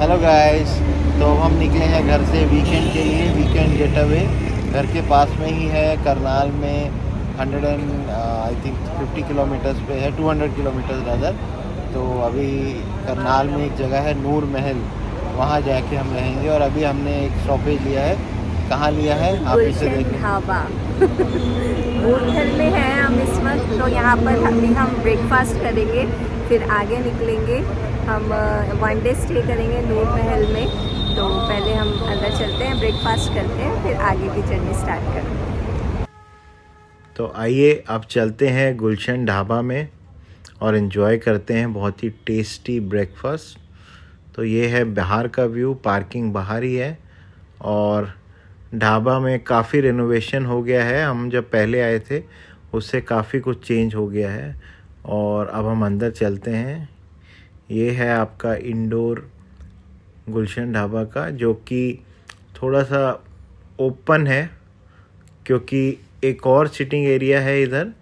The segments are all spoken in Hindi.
Hello guys. तो हम निकले हैं घर से वीकेंड के लिए, वीकेंड गेट अवे। घर के पास में ही है, करनाल में 100 एंड आई थिंक 50 किलोमीटर्स पे है, 200 किलोमीटर्स रदर। तो अभी करनाल में एक जगह है नूर महल, वहाँ जाके हम रहेंगे। और अभी हमने एक स्टॉपेज लिया है। कहाँ लिया है आप इसे गुलशन देखें। ढाबा बूथल में है हम इस वक्त। तो यहाँ पर अभी हम ब्रेकफास्ट करेंगे, फिर आगे निकलेंगे। हम 1 डे स्टे करेंगे नूर महल में। तो पहले हम अंदर चलते हैं, ब्रेकफास्ट करते हैं, फिर आगे की जर्नी स्टार्ट करते हैं। तो आइए अब चलते हैं गुलशन ढाबा में और इन्जॉय करते हैं बहुत ही टेस्टी ब्रेकफास्ट। तो ये है बाहर का व्यू, पार्किंग बाहर ही है। और ढाबा में काफ़ी रिनोवेशन हो गया है, हम जब पहले आए थे उससे काफ़ी कुछ चेंज हो गया है। और अब हम अंदर चलते हैं। ये है आपका इंडोर गुलशन ढाबा का, जो कि थोड़ा सा ओपन है, क्योंकि एक और सिटिंग एरिया है इधर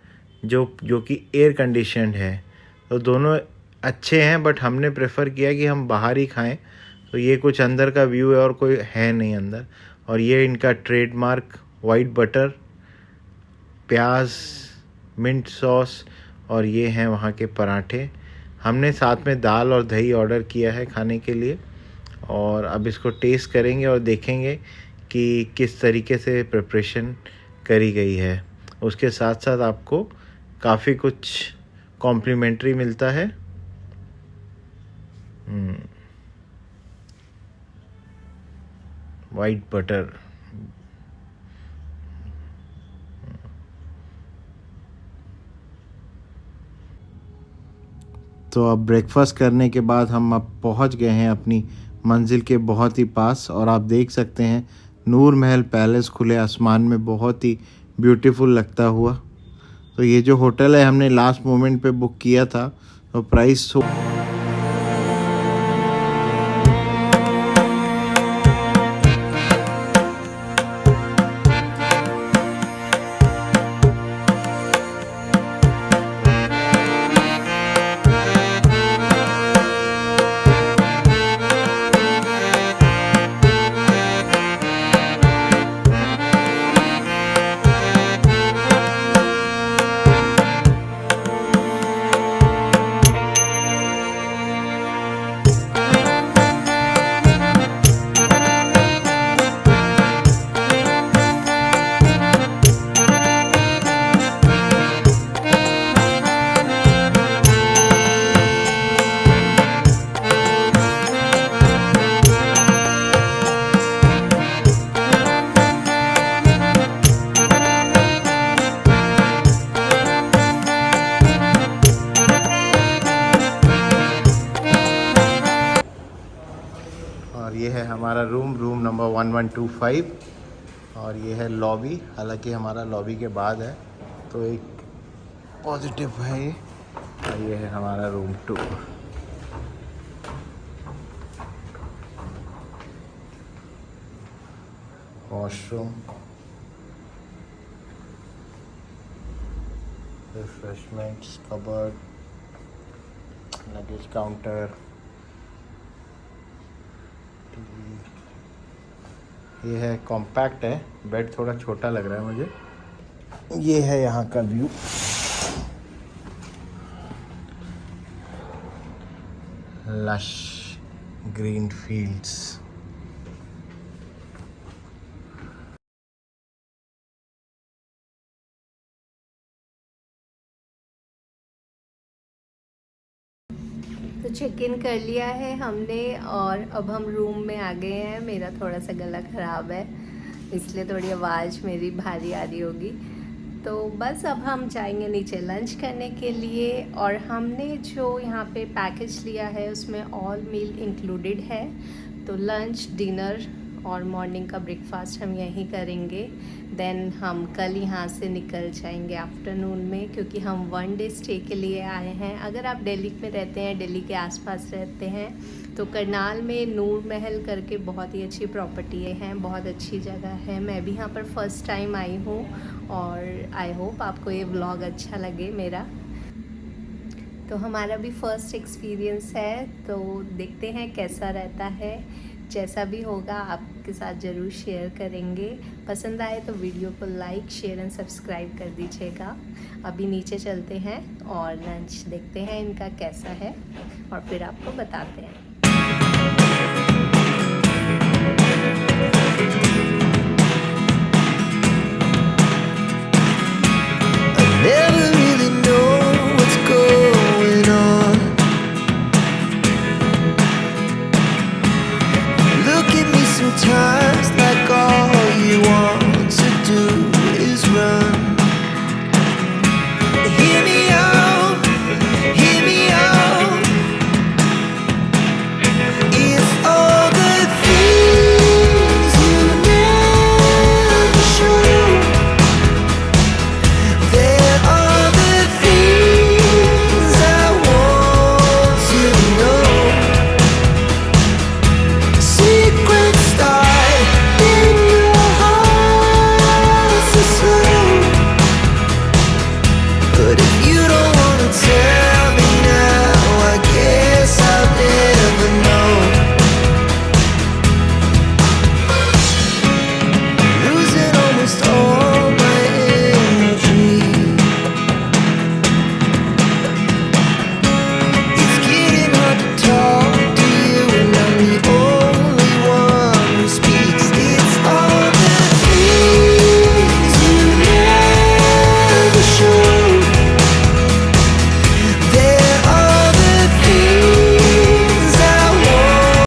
जो कि एयर कंडीशन्ड है। तो दोनों अच्छे हैं, बट हमने प्रेफर किया कि हम बाहर ही खाएं। तो ये कुछ अंदर का व्यू है और कोई है नहीं अंदर। और ये इनका ट्रेडमार्क वाइट बटर, प्याज, मिंट सॉस, और ये हैं वहाँ के पराठे। हमने साथ में दाल और दही ऑर्डर किया है खाने के लिए। और अब इसको टेस्ट करेंगे और देखेंगे कि किस तरीके से प्रिपरेशन करी गई है। उसके साथ साथ आपको काफ़ी कुछ कॉम्प्लीमेंट्री मिलता है। White butter. तो अब ब्रेकफास्ट करने के बाद हम अब पहुंच गए हैं अपनी मंजिल के बहुत ही पास। और आप देख सकते हैं नूर महल पैलेस खुले आसमान में बहुत ही ब्यूटीफुल लगता हुआ। तो ये जो होटल है हमने लास्ट मोमेंट पे बुक किया था, तो प्राइस और ये है हमारा रूम नंबर 1125। और ये है लॉबी, हालांकि हमारा लॉबी के बाद है, तो एक पॉजिटिव है ये। और ये है हमारा room 2। Washroom, refreshments, cupboard, luggage counter, ये है कॉम्पैक्ट है, बेड थोड़ा छोटा लग रहा है मुझे। ये है यहाँ का व्यू। Lush green fields. तो चेक इन कर लिया है हमने और अब हम रूम में आ गए हैं। मेरा थोड़ा सा गला ख़राब है, इसलिए थोड़ी आवाज़ मेरी भारी आ रही होगी। तो बस अब हम जाएंगे नीचे लंच करने के लिए। और हमने जो यहाँ पे पैकेज लिया है उसमें ऑल मील इंक्लूडेड है। तो लंच, डिनर और मॉर्निंग का ब्रेकफास्ट हम यहीं करेंगे। देन हम कल यहाँ से निकल जाएंगे आफ्टरनून में, क्योंकि हम 1 डे स्टे के लिए आए हैं। अगर आप दिल्ली में रहते हैं, दिल्ली के आसपास रहते हैं, तो करनाल में नूर महल करके बहुत ही अच्छी प्रॉपर्टी हैं, बहुत अच्छी जगह है। मैं भी यहाँ पर फर्स्ट टाइम आई हूँ और आई होप आपको ये व्लॉग अच्छा लगे मेरा। तो हमारा भी फर्स्ट एक्सपीरियंस है, तो देखते हैं कैसा रहता है। जैसा भी होगा आपके साथ ज़रूर शेयर करेंगे। पसंद आए तो वीडियो को लाइक, शेयर एंड सब्सक्राइब कर दीजिएगा। अभी नीचे चलते हैं और लंच देखते हैं इनका कैसा है और फिर आपको बताते हैं। Never really know what's going on. Look at me sometimes like all you want to do is run. Hear me out, hear me out. It's all the things you never show. There are the things I want to know. Secrets start in your heart so slow. But if you don't wanna tell me now, I guess I'll never know. Losing almost all my energy. It's getting hard to talk to you, and I'm the only one who speaks. It's all the things you never show. There are the things I want.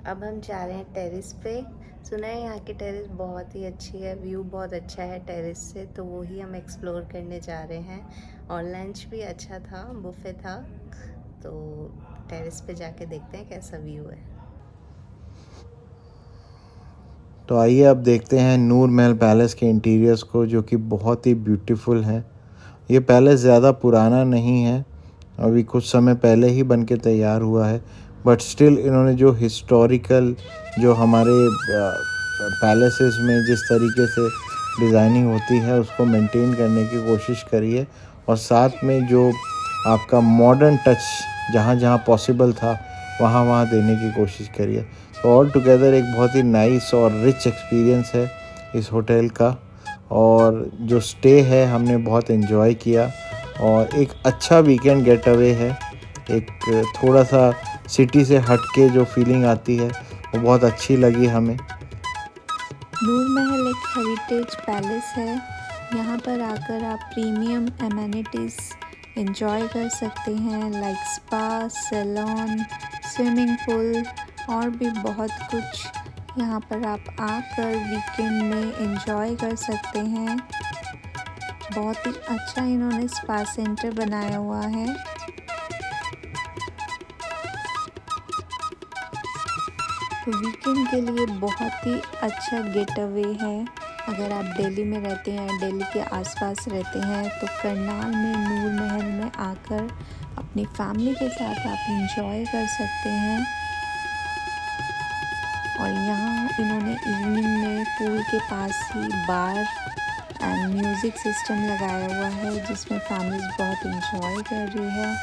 अब हम जा रहे हैं टेरेस पे। सुना है यहाँ की टेरेस बहुत ही अच्छी है, व्यू बहुत अच्छा है टेरेस से, तो वो ही हम एक्सप्लोर करने जा रहे हैं। और लंच भी अच्छा था, बुफे था, तो टेरेस पे जाके देखते हैं कैसा व्यू है। तो आइए अब देखते हैं नूर महल पैलेस के इंटीरियर्स को, जो कि बहुत ही ब्यूटीफुल हैं। ये पैलेस ज़्यादा पुराना नहीं है, अभी कुछ समय पहले ही बन के तैयार हुआ है, बट स्टिल इन्होंने जो हिस्टोरिकल जो हमारे पैलेसेस में जिस तरीके से डिज़ाइनिंग होती है उसको मेंटेन करने की कोशिश करी है, और साथ में जो आपका मॉडर्न टच जहाँ जहाँ पॉसिबल था वहाँ वहाँ देने की कोशिश करी है। तो ऑल टुगेदर एक बहुत ही नाइस और रिच एक्सपीरियंस है इस होटल का, और जो स्टे है हमने बहुत एंजॉय किया, और एक अच्छा वीकेंड गेट अवे है। एक थोड़ा सा सिटी से हट के जो फीलिंग आती है वो बहुत अच्छी लगी हमें। नूर महल एक हेरिटेज पैलेस है। यहाँ पर आकर आप प्रीमियम एमेनिटीज़ एंजॉय कर सकते हैं, like spa, salon, swimming pool और भी बहुत कुछ। यहाँ पर आप आकर वीकेंड में एंजॉय कर सकते हैं। बहुत ही अच्छा इन्होंने स्पा सेंटर बनाया हुआ है। तो वीकेंड के लिए बहुत ही अच्छा गेट अवे है। अगर आप दिल्ली में रहते हैं, दिल्ली के आसपास रहते हैं, तो करनाल में नूर महल में आकर अपनी फैमिली के साथ आप एंजॉय कर सकते हैं। और यहाँ इन्होंने इवनिंग में पूल के पास ही बार एंड म्यूज़िक सिस्टम लगाया हुआ है, जिसमें फैमिलीज बहुत एंजॉय कर रही है,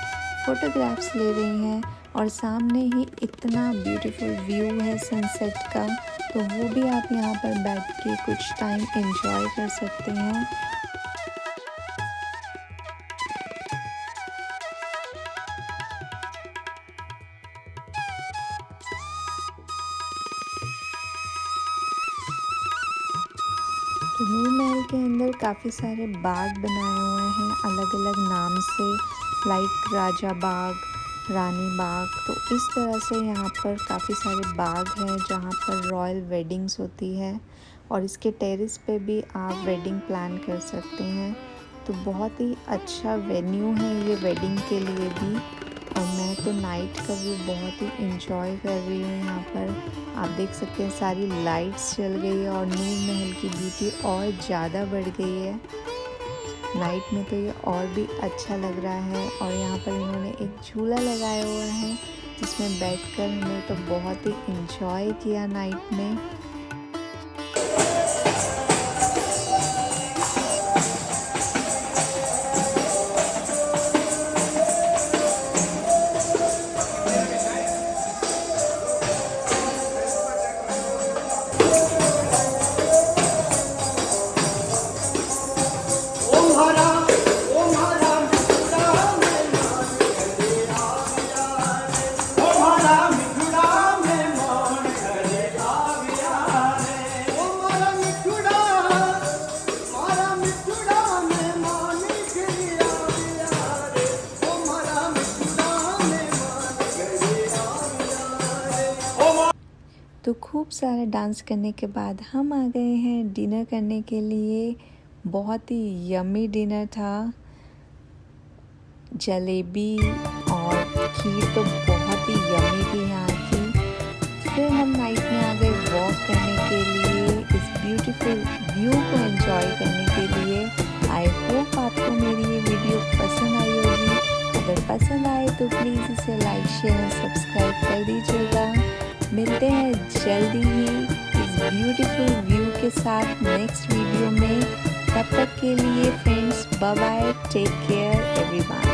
फ़ोटोग्राफ्स ले रही हैं, और सामने ही इतना ब्यूटीफुल व्यू है सनसेट का, तो वो भी आप यहाँ पर बैठ के कुछ टाइम एंजॉय कर सकते हैं। तो नूर महल के अंदर काफ़ी सारे बाग बनाए हुए हैं अलग अलग नाम से, लाइक राजा बाग, रानी बाग। तो इस तरह से यहाँ पर काफ़ी सारे बाग हैं जहाँ पर रॉयल वेडिंग्स होती है, और इसके टेरेस पे भी आप वेडिंग प्लान कर सकते हैं। तो बहुत ही अच्छा वेन्यू है ये वेडिंग के लिए भी। और मैं तो नाइट का व्यू बहुत ही इंजॉय कर रही हूँ। यहाँ पर आप देख सकते हैं सारी लाइट्स जल गई है और नूर महल की ब्यूटी और ज़्यादा बढ़ गई है नाइट में, तो ये और भी अच्छा लग रहा है। और यहाँ पर इन्होंने एक झूला लगाया हुआ है जिसमें बैठकर हमने तो बहुत ही इंजॉय किया नाइट में। तो खूब सारा डांस करने के बाद हम आ गए हैं डिनर करने के लिए। बहुत ही यम्मी डिनर था। जलेबी और खीर तो बहुत ही यम्मी थी यहाँ की। फिर हम नाइट में आ गए वॉक करने के लिए, इस ब्यूटीफुल व्यू को एंजॉय करने के लिए। आई होप आपको मेरी ये वीडियो पसंद आई होगी। अगर पसंद आए तो प्लीज़ इसे लाइक शेयर सब्सक्राइब कर दीजिएगा। मिलते हैं जल्दी ही इस ब्यूटीफुल व्यू के साथ नेक्स्ट वीडियो में। तब तक के लिए friends, bye bye, take care everyone.